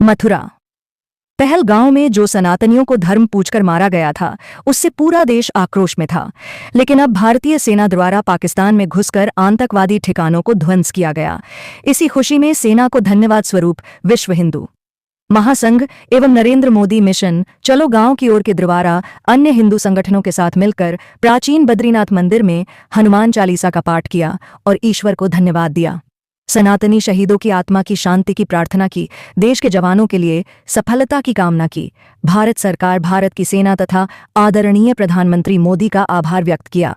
मथुरा। पहलगांव में जो सनातनियों को धर्म पूछकर मारा गया था, उससे पूरा देश आक्रोश में था। लेकिन अब भारतीय सेना द्वारा पाकिस्तान में घुसकर आतंकवादी ठिकानों को ध्वंस किया गया। इसी खुशी में सेना को धन्यवाद स्वरूप विश्व हिंदू महासंघ एवं नरेंद्र मोदी मिशन चलो गांव की ओर के द्वारा अन्य हिंदू संगठनों के साथ मिलकर प्राचीन बद्रीनाथ मंदिर में हनुमान चालीसा का पाठ किया और ईश्वर को धन्यवाद दिया। सनातनी शहीदों की आत्मा की शांति की प्रार्थना की, देश के जवानों के लिए सफलता की कामना की। भारत सरकार, भारत की सेना तथा आदरणीय प्रधानमंत्री मोदी का आभार व्यक्त किया।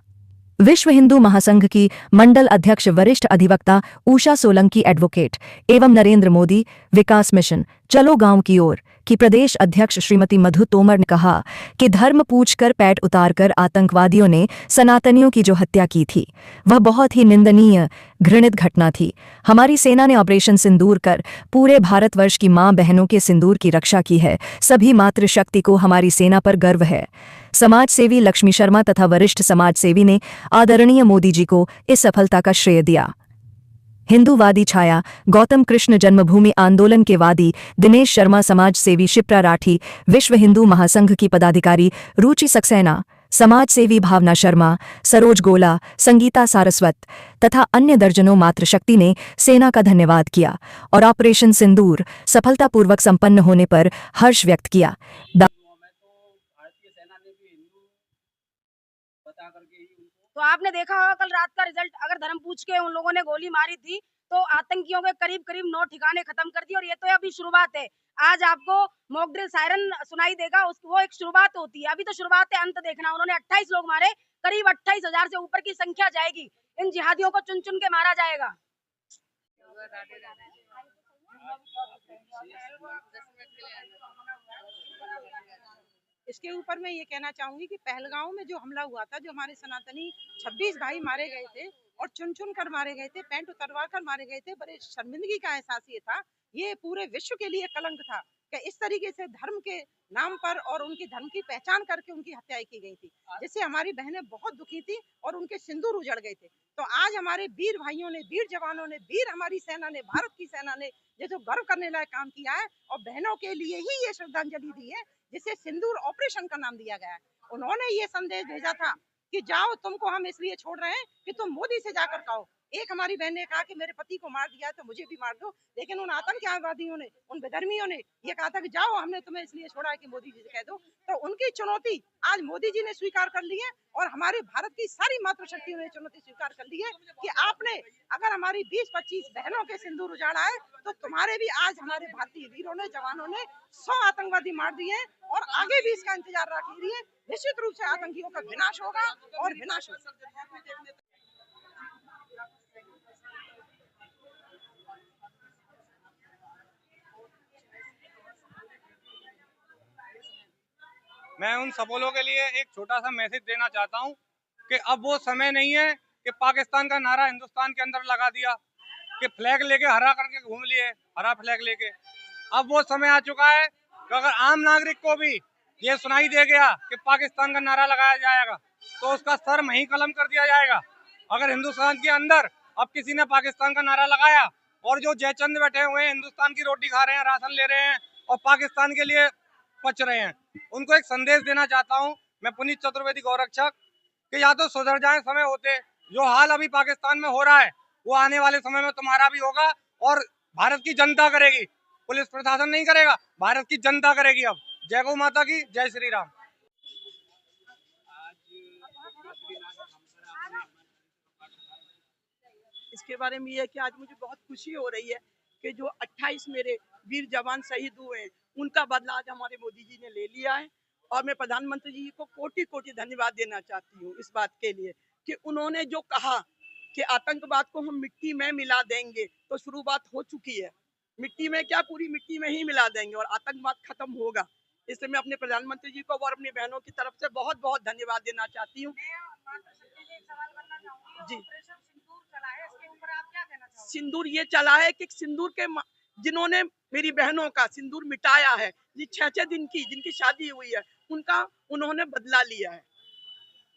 विश्व हिंदू महासंघ की मंडल अध्यक्ष वरिष्ठ अधिवक्ता उषा सोलंकी एडवोकेट एवं नरेंद्र मोदी विकास मिशन चलो गांव की ओर की प्रदेश अध्यक्ष श्रीमती मधु तोमर ने कहा कि धर्म पूछकर पैट उतारकर आतंकवादियों ने सनातनियों की जो हत्या की थी, वह बहुत ही निंदनीय, घृणित घटना थी। हमारी सेना ने ऑपरेशन सिंदूर कर पूरे भारतवर्ष की मां बहनों के सिंदूर की रक्षा की है। सभी मातृशक्ति को हमारी सेना पर गर्व है। समाज सेवी लक्ष्मी शर्मा तथा वरिष्ठ समाज सेवी ने आदरणीय मोदी जी को इस सफलता का श्रेय दिया। हिंदूवादी छाया गौतम कृष्ण जन्मभूमि आंदोलन के वादी दिनेश शर्मा, समाज सेवी शिप्रा राठी, विश्व हिंदू महासंघ की पदाधिकारी रुचि सक्सेना, समाज सेवी भावना शर्मा, सरोज गोला, संगीता सारस्वत तथा अन्य दर्जनों मातृशक्ति ने सेना का धन्यवाद किया और ऑपरेशन सिंदूर सफलतापूर्वक संपन्न होने पर हर्ष व्यक्त किया। तो आपने देखा होगा कल रात का रिजल्ट, अगर धर्म पूछ के उन लोगों ने गोली मारी थी तो आतंकियों के करीब करीब 9 ठिकाने खत्म कर दिए और ये तो अभी शुरुआत है। आज आपको मॉक ड्रिल सायरन सुनाई देगा, वो एक शुरुआत होती है, अभी तो शुरुआत है, अंत देखना। उन्होंने 28 लोग मारे, करीब 28,000 से ऊपर की संख्या जाएगी। इन जिहादियों को चुन चुन के मारा जाएगा। इसके ऊपर मैं ये कहना चाहूंगी कि पहलगांव में जो हमला हुआ था, जो हमारे सनातनी 26 भाई मारे गए थे और चुन चुन कर मारे गए थे, पैंट उतरवा कर मारे गए थे, बड़े शर्मिंदगी का एहसास ये था। ये पूरे विश्व के लिए कलंक था कि इस तरीके से धर्म के नाम पर और उनकी धर्म की पहचान करके उनकी हत्याएं की गई थी, जिससे हमारी बहनें बहुत दुखी थी और उनके सिंदूर उजड़ गए थे। तो आज हमारे वीर भाइयों ने, वीर जवानों ने, वीर हमारी सेना ने, भारत की सेना ने ये जो गर्व करने लायक काम किया है और बहनों के लिए ही ये श्रद्धांजलि दी है, जिसे सिंदूर ऑपरेशन का नाम दिया गया है। उन्होंने ये संदेश भेजा था कि जाओ, तुमको हम इसलिए छोड़ रहे हैं कि तुम मोदी से जाकर कहो। एक हमारी बहन ने कहा कि मेरे पति को मार दिया तो मुझे भी मार दो, लेकिन उन आतंकवादियों ने, उन बेधर्मियों ने ये कहा था कि जाओ, हमने तुम्हें इसलिए छोड़ा है कि मोदी जी से कह दो। तो उनकी चुनौती आज मोदी जी ने स्वीकार कर ली है और हमारे भारत की सारी मातृशक्तियों ने चुनौती स्वीकार कर ली है कि आपने अगर हमारी 20-25 बहनों के सिंदूर उजाड़ा है तो तुम्हारे भी आज हमारे भारतीय वीरों ने, जवानों ने 100 आतंकवादी मार दिए और आगे भी इसका इंतजार रख लीजिए। निश्चित रूप से आतंकियों का विनाश होगा और विनाश होगा। मैं उन सबों के लिए एक छोटा सा मैसेज देना चाहता हूं कि अब वो समय नहीं है कि पाकिस्तान का नारा हिंदुस्तान के अंदर लगा दिया, कि फ्लैग लेके हरा करके घूम लिए, हरा फ्लैग लेके। अब वो समय आ चुका है कि अगर आम नागरिक को भी ये सुनाई दे गया कि पाकिस्तान का नारा लगाया जाएगा तो उसका सर वहीं कलम कर दिया जाएगा। अगर हिंदुस्तान के अंदर अब किसी ने पाकिस्तान का नारा लगाया और जो जयचंद बैठे हुए हैं, हिंदुस्तान की रोटी खा रहे हैं, राशन ले रहे हैं और पाकिस्तान के लिए पच रहे हैं, उनको एक संदेश देना चाहता हूं मैं, पुनीत चतुर्वेदी गौरक्षक, कि या तो सुधर जाए समय होते। जो हाल अभी पाकिस्तान में हो रहा है वो आने वाले समय में तुम्हारा भी होगा और भारत की जनता करेगी, पुलिस प्रशासन नहीं करेगा, भारत की जनता करेगी। अब जय गौ माता की, जय श्री राम। इसके बारे में यह है कि आज मुझे बहुत खुशी हो रही है कि जो 28 मेरे वीर जवान शहीद हुए हैं, उनका बदला आज हमारे मोदी जी ने ले लिया है। और मैं प्रधानमंत्री जी को कोटि कोटि धन्यवाद देना चाहती हूँ इस बात के लिए कि उन्होंने जो कहा कि आतंकवाद को हम मिट्टी में मिला देंगे, तो शुरुआत हो चुकी है। मिट्टी में क्या, पूरी मिट्टी में ही मिला देंगे और आतंकवाद खत्म होगा। इसलिए मैं अपने प्रधानमंत्री जी को और अपनी बहनों की तरफ से बहुत बहुत धन्यवाद देना चाहती हूँ। जी, सिंदूर ये चला है कि सिंदूर के जिन्होंने मेरी बहनों का सिंदूर मिटाया है, ये 6-6 दिन की जिनकी शादी हुई है, उनका उन्होंने बदला लिया है।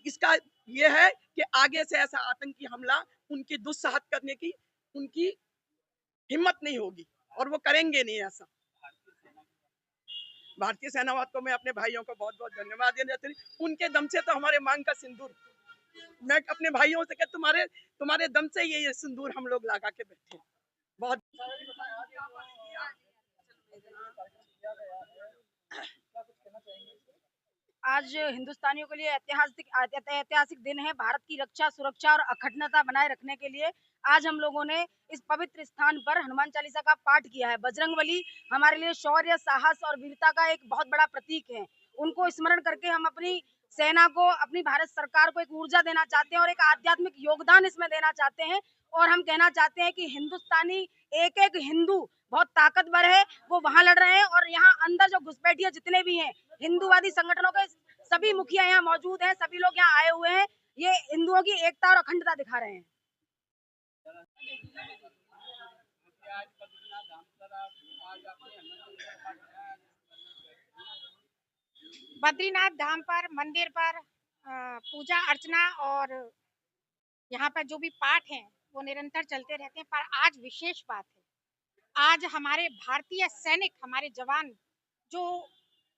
इसका ये है कि आगे से ऐसा आतंकी हमला उनकी दुस्साहत करने की उनकी हिम्मत नहीं होगी और वो करेंगे नहीं ऐसा। भारतीय सेनावाद को मैं अपने भाइयों को बहुत बहुत धन्यवाद देना चाहती हूँ। उनके दम से तो हमारे मांग का सिंदूर, मैं अपने भाइयों से कहता तुम्हारे दम से ये सिंदूर हम लोग लगा के बैठे हैं। बहुत आज हिंदुस्तानियों के लिए ऐतिहासिक दिन है। भारत की रक्षा, सुरक्षा और अखंडता बनाए रखने के लिए आज हम लोगों ने इस पवित्र स्थान पर हनुमान चालीसा का पाठ किया है। बजरंगबली हमारे लिए शौर्य, साहस और वीरता का एक बहुत बड़ा प्रतीक है। उनको स्मरण करके हम अपनी सेना को, अपनी भारत सरकार को एक ऊर्जा देना चाहते हैं और एक आध्यात्मिक योगदान इसमें देना चाहते हैं। और हम कहना चाहते हैं कि हिंदुस्तानी, एक एक हिंदू बहुत ताकतवर है, वो वहां लड़ रहे हैं। और यहाँ अंदर जो घुसपैठिए जितने भी हैं, हिंदूवादी संगठनों के सभी मुखिया यहाँ मौजूद हैं, सभी लोग यहाँ आए हुए हैं। ये हिंदुओं की एकता और अखंडता दिखा रहे हैं। बद्रीनाथ धाम पर, मंदिर पर पूजा अर्चना और यहाँ पर जो भी पाठ हैं वो निरंतर चलते रहते हैं। पर आज विशेष बात है, आज हमारे भारतीय सैनिक, हमारे जवान जो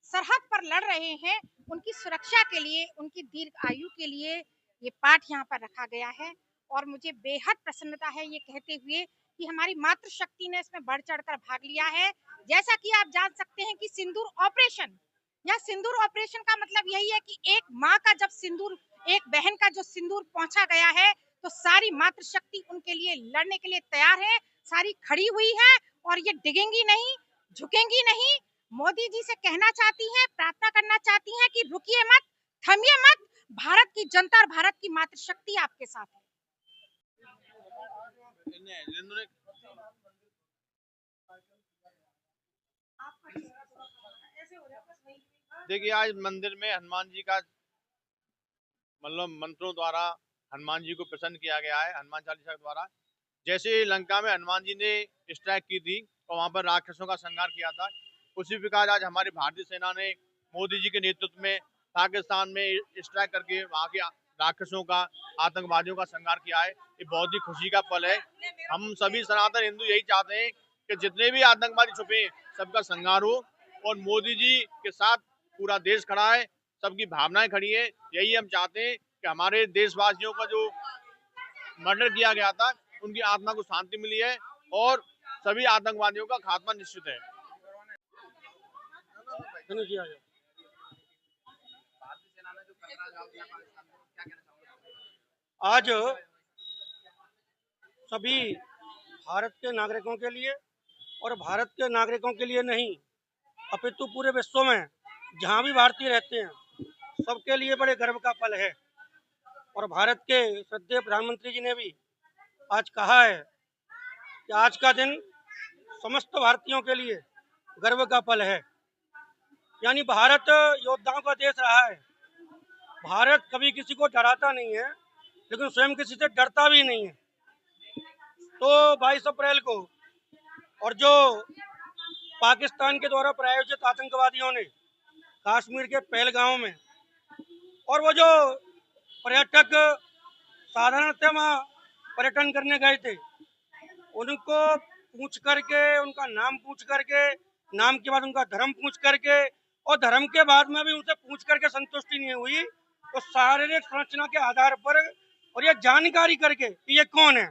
सरहद पर लड़ रहे हैं, उनकी सुरक्षा के लिए, उनकी दीर्घ आयु के लिए ये पाठ यहाँ पर रखा गया है। और मुझे बेहद प्रसन्नता है ये कहते हुए कि हमारी मातृशक्ति ने इसमें बढ़ चढ़कर भाग लिया है। जैसा कि आप जान सकते हैं कि सिंदूर ऑपरेशन, या सिंदूर ऑपरेशन का मतलब यही है कि एक माँ का जब सिंदूर, एक बहन का जो सिंदूर पहुंचा गया है, तो सारी मातृशक्ति उनके लिए लड़ने के लिए तैयार है, सारी खड़ी हुई है और ये डिगेंगी नहीं, झुकेंगी नहीं। मोदी जी से कहना चाहती हैं, प्रार्थना करना चाहती हैं कि रुकिए मत, थमिए मत, भारत की जनता और भारत की मातृशक्ति आपके साथ है। देखिए, आज मंदिर में हनुमान जी का मतलब मंत्रों द्वारा हनुमान जी को प्रसन्न किया गया है। हनुमान चालीसा द्वारा जैसे लंका में हनुमान जी ने स्ट्राइक की थी और वहां पर राक्षसों का संहार किया था, उसी प्रकार आज हमारी भारतीय सेना ने मोदी जी के नेतृत्व में पाकिस्तान में स्ट्राइक करके वहां के राक्षसों का, आतंकवादियों का संहार किया है। ये बहुत ही खुशी का पल है। हम सभी सनातन हिंदू यही चाहते हैं कि जितने भी आतंकवादी छुपे सबका संहार हो और मोदी जी के साथ पूरा देश खड़ा है, सबकी भावनाएं खड़ी है। यही हम चाहते हैं कि हमारे देशवासियों का जो मर्डर किया गया था, उनकी आत्मा को शांति मिली है और सभी आतंकवादियों का खात्मा निश्चित है। आज सभी भारत के नागरिकों के लिए और भारत के नागरिकों के लिए नहीं, अपितु पूरे विश्व में जहाँ भी भारतीय रहते हैं, सबके लिए बड़े गर्व का पल है। और भारत के श्रद्धेय प्रधानमंत्री जी ने भी आज कहा है कि आज का दिन समस्त भारतीयों के लिए गर्व का पल है। यानी भारत योद्धाओं का देश रहा है। भारत कभी किसी को डराता नहीं है, लेकिन स्वयं किसी से डरता भी नहीं है। तो 22 अप्रैल को और जो पाकिस्तान के द्वारा प्रायोजित आतंकवादियों ने कश्मीर के पहलगांव में, और वो जो पर्यटक साधारणतः वहाँ पर्यटन करने गए थे, उनको पूछ करके, उनका नाम पूछ करके, नाम के बाद उनका धर्म पूछ करके, और धर्म के बाद में भी उनसे पूछ करके संतुष्टि नहीं हुई, तो शारीरिक संरचना के आधार पर और ये जानकारी करके कि ये कौन है,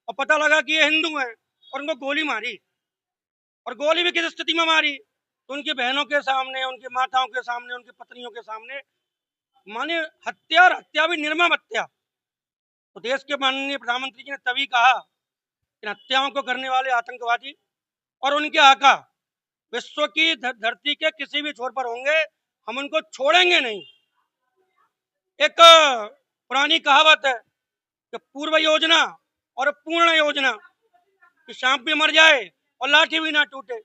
और पता लगा कि ये हिंदू है, और उनको गोली मारी। और गोली भी किस स्थिति में मारी? तो उनकी बहनों के सामने, उनकी माताओं के सामने, उनकी पत्नियों के सामने, माने हत्या, और हत्या भी निर्मम हत्या। तो देश के माननीय प्रधानमंत्री जी ने तभी कहा कि हत्याओं को करने वाले आतंकवादी और उनके आका विश्व की धरती के किसी भी छोर पर होंगे, हम उनको छोड़ेंगे नहीं। एक पुरानी कहावत है कि पूर्व योजना और पूर्ण योजना, कि सांप भी मर जाए और लाठी भी ना टूटे।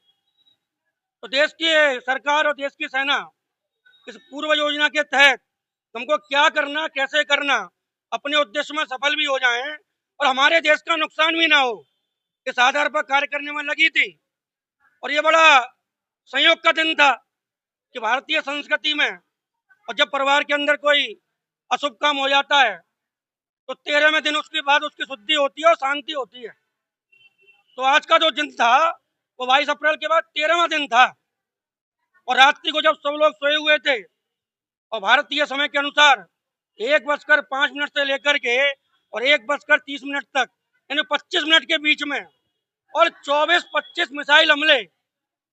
तो देश की सरकार और देश की सेना इस पूर्व योजना के तहत हमको क्या करना, कैसे करना, अपने उद्देश्य में सफल भी हो जाएं और हमारे देश का नुकसान भी ना हो, इस आधार पर कार्य करने में लगी थी। और ये बड़ा संयोग का दिन था कि भारतीय संस्कृति में, और जब परिवार के अंदर कोई अशुभ काम हो जाता है तो 13वें दिन उसके बाद उसकी शुद्धि होती है और शांति होती है। तो आज का जो दिन था वो 22 अप्रैल के बाद 13वां दिन था। और रात्रि को जब सब लोग सोए हुए थे और भारतीय समय के अनुसार 1:05 से लेकर के और 1:30 तक, यानी 25 मिनट के बीच में, और 24-25 मिसाइल हमले,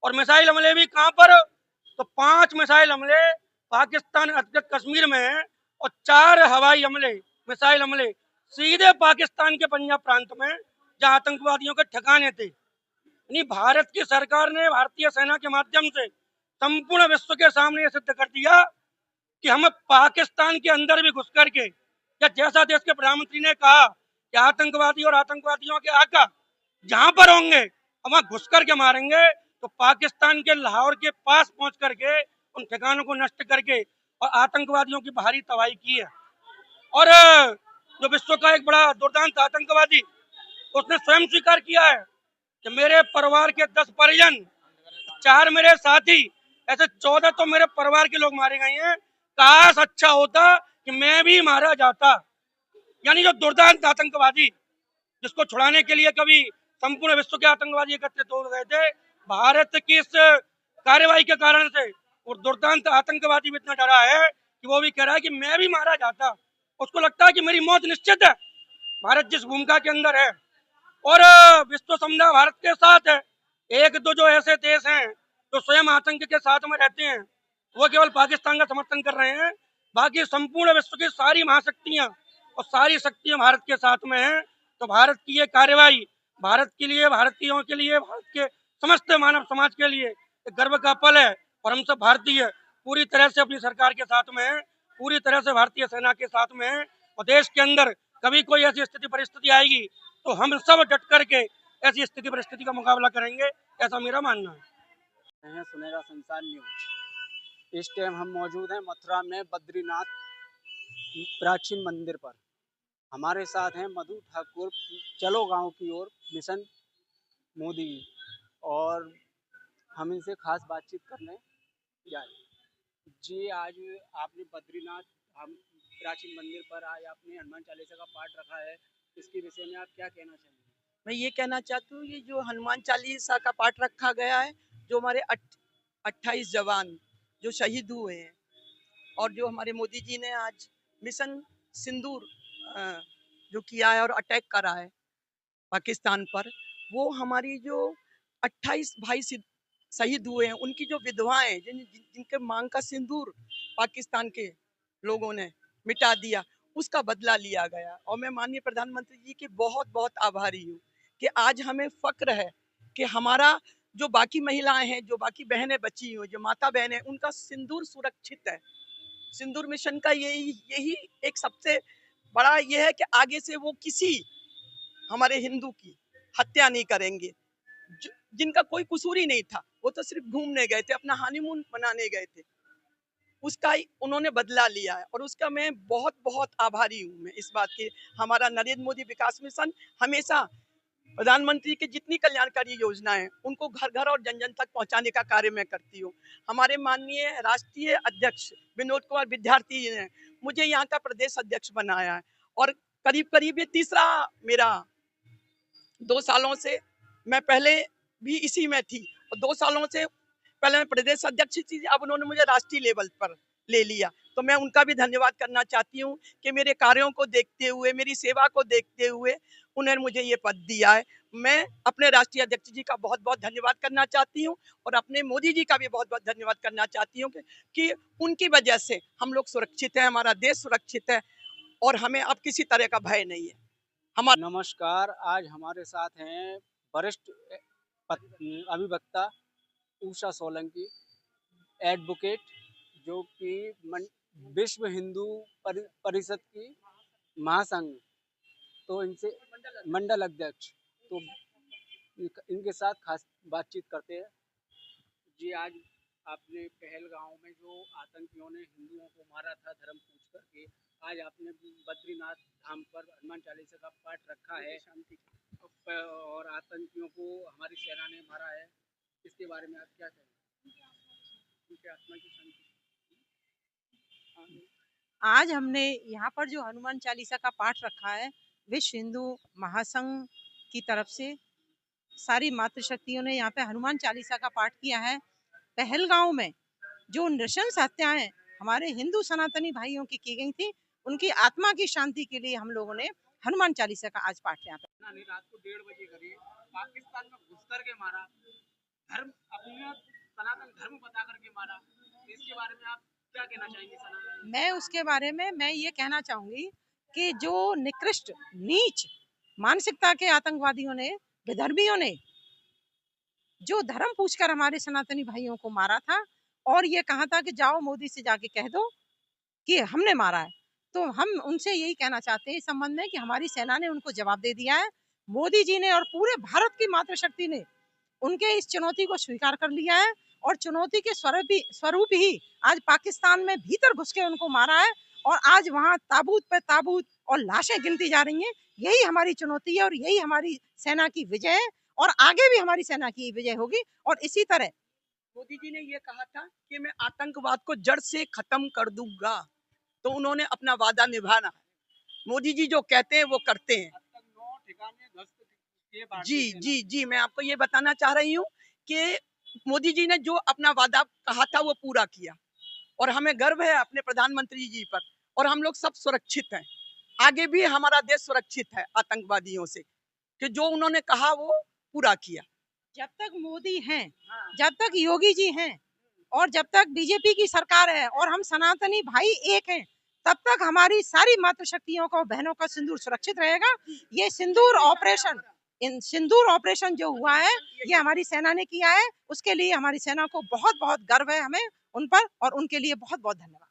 और मिसाइल हमले भी कहाँ पर, तो 5 मिसाइल हमले पाकिस्तान अधिकृत कश्मीर में हैं और 4 हवाई हमले, मिसाइल हमले सीधे पाकिस्तान के पंजाब प्रांत में जहां आतंकवादियों के ठिकाने थे। यानी भारत की सरकार ने भारतीय सेना के माध्यम से संपूर्ण विश्व के सामने ये सिद्ध कर दिया कि हम पाकिस्तान के अंदर भी घुस करके, या जैसा देश के प्रधानमंत्री ने कहा कि आतंकवादी और आतंकवादियों के आका जहां पर होंगे हम वहां घुस करके मारेंगे, तो पाकिस्तान के लाहौर के पास पहुंच करके उन ठिकानों को नष्ट करके और आतंकवादियों की भारी तबाही की है। और जो विश्व का एक बड़ा दुर्दांत आतंकवादी, उसने स्वयं स्वीकार किया है कि मेरे परिवार के 10 परिजन, 4 मेरे साथी, ऐसे 14 तो मेरे परिवार के लोग मारे गए हैं। काश अच्छा होता कि मैं भी मारा जाता। यानी जो दुर्दांत आतंकवादी, जिसको छुड़ाने के लिए कभी संपूर्ण विश्व के आतंकवादी एकत्रित हो गए थे, भारत की इस कार्रवाई के कारण से और दुर्दांत आतंकवादी भी इतना डरा है कि वो भी कह रहा है कि मैं भी मारा जाता। उसको लगता है कि मेरी मौत निश्चित है, भारत जिस भूमिका के अंदर है। और विश्व समुदाय भारत के साथ है। एक दो जो ऐसे देश हैं जो स्वयं आतंक के साथ में रहते हैं, वो केवल पाकिस्तान का समर्थन कर रहे हैं। बाकी संपूर्ण विश्व की सारी महाशक्तियां और सारी शक्तियां भारत के साथ में हैं। तो भारत की ये कार्रवाई भारत के लिए, भारतीयों के लिए, भारत के समस्त मानव समाज के लिए एक गर्व का पल है। और हम सब भारतीय पूरी तरह से अपनी सरकार के साथ में हैं, पूरी तरह से भारतीय सेना के साथ में हैं। और देश के अंदर कभी कोई ऐसी स्थिति परिस्थिति आएगी तो हम सब डट करके ऐसी स्थिति परिस्थिति का मुकाबला करेंगे, ऐसा मेरा मानना है। सुनेगा संसार न्यूज। इस टाइम हम मौजूद हैं मथुरा में बद्रीनाथ प्राचीन मंदिर पर। हमारे साथ हैं मधु ठाकुर, चलो गांव की ओर मिशन मोदी, और हम इनसे खास बातचीत करने जाए। जी, आज आपने बद्रीनाथ प्राचीन मंदिर पर आज आपने हनुमान चालीसा का पाठ रखा है, इसके विषय में आप क्या कहना चाहेंगे? मैं ये कहना चाहती हूँ, ये जो हनुमान चालीसा का पाठ रखा गया है, जो हमारे 28 जवान जो शहीद हुए हैं, और जो हमारे मोदी जी ने आज मिशन सिंदूर जो किया है और अटैक करा है पाकिस्तान पर, वो हमारी जो 28 भाई शहीद हुए हैं, उनकी जो विधवाएं जिनके मांग का सिंदूर पाकिस्तान के लोगों ने मिटा दिया, उसका बदला लिया गया। और मैं माननीय प्रधानमंत्री जी की बहुत बहुत आभारी हूँ कि आज हमें फक्र है कि हमारा जो बाकी महिलाएं हैं, जो बाकी बहनें बची हुई, जो माता बहनें, उनका सिंदूर सुरक्षित है। सिंदूर मिशन का यही एक सबसे बड़ा ये है कि आगे से वो किसी हमारे हिंदू की हत्या नहीं करेंगे, जिनका कोई कसूर ही नहीं था। वो तो सिर्फ घूमने गए थे, अपना हनीमून मनाने गए थे, उसका उन्होंने बदला लिया है। और उसका मैं बहुत बहुत आभारी हूँ मैं इस बात की। हमारा नरेंद्र मोदी विकास मिशन हमेशा प्रधानमंत्री की जितनी कल्याणकारी योजनाएं उनको घर घर और जन जन तक पहुंचाने का कार्य मैं करती हूँ। हमारे माननीय राष्ट्रीय अध्यक्ष विनोद कुमार विद्यार्थी जी ने मुझे यहाँ का प्रदेश अध्यक्ष बनाया है, और करीब करीब ये तीसरा मेरा 2 सालों से, मैं पहले भी इसी में थी और 2 सालों से पहले मैं प्रदेश अध्यक्ष थी, अब उन्होंने मुझे राष्ट्रीय लेवल पर ले लिया। तो मैं उनका भी धन्यवाद करना चाहती हूँ कि मेरे कार्यों को देखते हुए, मेरी सेवा को देखते हुए उन्होंने मुझे ये पद दिया है। मैं अपने राष्ट्रीय अध्यक्ष जी का बहुत बहुत धन्यवाद करना चाहती हूँ, और अपने मोदी जी का भी बहुत बहुत धन्यवाद करना चाहती हूँ कि उनकी वजह से हम लोग सुरक्षित हैं, हमारा देश सुरक्षित है, और हमें अब किसी तरह का भय नहीं है। नमस्कार, आज हमारे साथ हैं वरिष्ठ अभिवक्ता उषा सोलंकी, एडवोकेट, जो कि विश्व हिंदू परिषद की महासंघ, तो इनसे मंडल अध्यक्ष, तो इनके साथ खास बातचीत करते हैं। जी, आज आपने पहलगांव में जो आतंकियों ने हिंदुओं को मारा था धर्म पूछ करके, आज आपने बद्रीनाथ धाम पर हनुमान चालीसा का पाठ रखा है, और आतंकियों को हमारी सेना ने मारा है, इसके बारे में आप क्या कहेंगे? उनके आत्मा की शांति। आज हमने यहाँ पर जो हनुमान चालीसा का पाठ रखा है, विश्व हिंदू महासंघ की तरफ से सारी मातृशक्तियों ने यहाँ पे हनुमान चालीसा का पाठ किया है। पहलगांव में जो नृशंस हत्याएं हमारे हिंदू सनातनी भाइयों की गई थी, उनकी आत्मा की शांति के लिए हम लोगों ने हनुमान चालीसा का आज पाठ यहाँ पर। नहीं, रात को 1:30 बजे करिए, पाकिस्तान में घुस करके मारा, धर्म अपना सनातन धर्म बता करके मारा, इसके बारे में आप क्या कहना चाहेंगे? सनातन मैं उसके बारे में मैं ये कहना चाहूंगी कि जो निकृष्ट नीच मानसिकता के आतंकवादियों ने, विधर्मियों ने जो धर्म पूछकर हमारे सनातनी भाइयों को मारा था और ये कहा था कि जाओ मोदी से जाके कह दो कि हमने मारा है, तो हम उनसे यही कहना चाहते हैं इस संबंध में कि हमारी सेना ने उनको जवाब दे दिया है। मोदी जी ने और पूरे भारत की मातृशक्ति ने उनके इस चुनौती को स्वीकार कर लिया है और चुनौती के स्वरूप ही आज पाकिस्तान में भीतर घुस के उनको मारा है और आज वहां ताबूत पे ताबूत और लाशें गिनती जा रही हैं। यही हमारी चुनौती है और यही हमारी सेना की विजय है और आगे भी हमारी सेना की विजय होगी। और इसी तरह मोदी जी ने ये कहा था कि मैं आतंकवाद को जड़ से खत्म कर दूंगा, तो उन्होंने अपना वादा निभाना है। मोदी जी जो कहते हैं वो करते हैं। जी, मैं आपको ये बताना चाह रही हूँ कि मोदी जी ने जो अपना वादा कहा था वो पूरा किया और हमें गर्व है अपने प्रधानमंत्री जी पर और हम लोग सब सुरक्षित हैं। आगे भी हमारा देश सुरक्षित है आतंकवादियों से, कि जो उन्होंने कहा वो पूरा किया। जब तक मोदी हैं, जब तक योगी जी हैं और जब तक बीजेपी की सरकार है और हम सनातनी भाई एक हैं, तब तक हमारी सारी मातृशक्तियों को, बहनों का सिंदूर सुरक्षित रहेगा। ये सिंदूर ऑपरेशन जो हुआ है ये हमारी सेना ने किया है, उसके लिए हमारी सेना को बहुत बहुत गर्व है हमें उन पर और उनके लिए बहुत बहुत धन्यवाद।